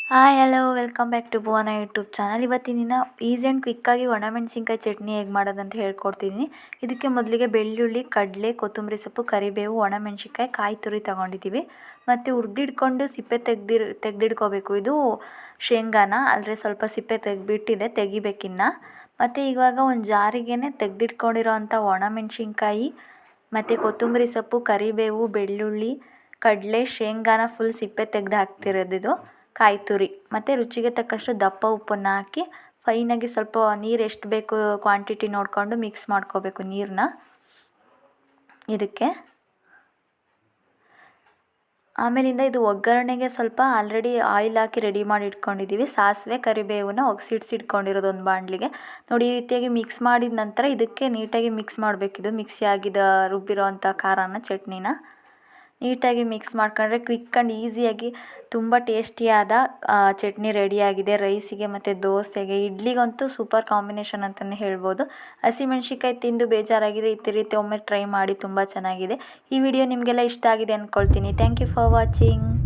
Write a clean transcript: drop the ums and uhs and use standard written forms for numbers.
Hi hello welcome back to Bhuvana YouTube channel. ಇವತ್ತಿನ ದಿನ easy and ಕ್ವಿಕ್ಕಾಗಿ ಒಣಮೆಣಸಿನ್ಕಾಯಿ ಚಟ್ನಿ ಹೇಗೆ ಮಾಡೋದಂತ ಹೇಳ್ಕೊಡ್ತಿದ್ದೀನಿ. ಇದಕ್ಕೆ ಮೊದಲಿಗೆ ಬೆಳ್ಳುಳ್ಳಿ, ಕಡಲೆ, ಕೊತ್ತಂಬರಿ ಸೊಪ್ಪು, ಕರಿಬೇವು, ಒಣಮೆಣಸಿನ್ಕಾಯಿ, ಕಾಯಿ ತುರಿ ತೊಗೊಂಡಿದ್ದೀವಿ. ಮತ್ತು ಹುರಿದಿಡ್ಕೊಂಡು ಸಿಪ್ಪೆ ತೆಗೆದಿಡ್ಕೋಬೇಕು. ಇದು ಶೇಂಗಾನ ಆದರೆ ಸ್ವಲ್ಪ ಸಿಪ್ಪೆ ತೆಗೆದ್ಬಿಟ್ಟಿದೆ, ತೆಗಿಬೇಕಿನ್ನು. ಮತ್ತು ಇವಾಗ ಒಂದು ಜಾರಿಗೇ ತೆಗೆದಿಟ್ಕೊಂಡಿರೋ ಅಂಥ ಒಣಮೆಣಸಿನ್ಕಾಯಿ ಮತ್ತು ಕೊತ್ತಂಬರಿ ಸೊಪ್ಪು, ಕರಿಬೇವು, ಬೆಳ್ಳುಳ್ಳಿ, ಕಡಲೆ, ಶೇಂಗಾನ ಫುಲ್ ಸಿಪ್ಪೆ ತೆಗೆದು ಹಾಕ್ತಿರೋದಿದು, ಕಾಯಿ ತುರಿ ಮತ್ತು ರುಚಿಗೆ ತಕ್ಕಷ್ಟು ದಪ್ಪ ಉಪ್ಪನ್ನು ಹಾಕಿ ಫೈನಾಗಿ ಸ್ವಲ್ಪ ನೀರು ಎಷ್ಟು ಬೇಕು ಕ್ವಾಂಟಿಟಿ ನೋಡಿಕೊಂಡು ಮಿಕ್ಸ್ ಮಾಡ್ಕೋಬೇಕು ನೀರನ್ನ. ಇದಕ್ಕೆ ಆಮೇಲಿಂದ ಇದು ಒಗ್ಗರಣೆಗೆ ಸ್ವಲ್ಪ ಆಲ್ರೆಡಿ ಆಯಿಲ್ ಹಾಕಿ ರೆಡಿ ಮಾಡಿ ಇಟ್ಕೊಂಡಿದ್ದೀವಿ. ಸಾಸಿವೆ, ಕರಿಬೇವನ್ನ ಸಿಡಿಸಿಟ್ಕೊಂಡಿರೋದು ಒಂದು ಬಾಣಲಿಗೆ. ನೋಡಿ, ಈ ರೀತಿಯಾಗಿ ಮಿಕ್ಸ್ ಮಾಡಿದ ನಂತರ ಇದಕ್ಕೆ ನೀಟಾಗಿ ಮಿಕ್ಸ್ ಮಾಡಬೇಕಿದು ಮಿಕ್ಸಿ ಆಗಿದ ರುಬ್ಬಿರೋ ಅಂಥ ಖಾರನ, ಚಟ್ನಿನ ನೀಟಾಗಿ ಮಿಕ್ಸ್ ಮಾಡ್ಕೊಂಡ್ರೆ ಕ್ವಿಕ್ ಆ್ಯಂಡ್ ಈಸಿಯಾಗಿ ತುಂಬ ಟೇಸ್ಟಿಯಾದ ಚಟ್ನಿ ರೆಡಿಯಾಗಿದೆ. ರೈಸಿಗೆ ಮತ್ತು ದೋಸೆಗೆ, ಇಡ್ಲಿಗಂತೂ ಸೂಪರ್ ಕಾಂಬಿನೇಷನ್ ಅಂತಲೇ ಹೇಳ್ಬೋದು. ಹಸಿಮೆಣ್ಸಿಕಾಯಿ ತಿಂದು ಬೇಜಾರಾಗಿದೆ, ಈ ರೀತಿ ಒಮ್ಮೆ ಟ್ರೈ ಮಾಡಿ, ತುಂಬ ಚೆನ್ನಾಗಿದೆ. ಈ ವಿಡಿಯೋ ನಿಮಗೆಲ್ಲ ಇಷ್ಟ ಆಗಿದೆ ಅಂದ್ಕೊಳ್ತೀನಿ. Thank you for watching.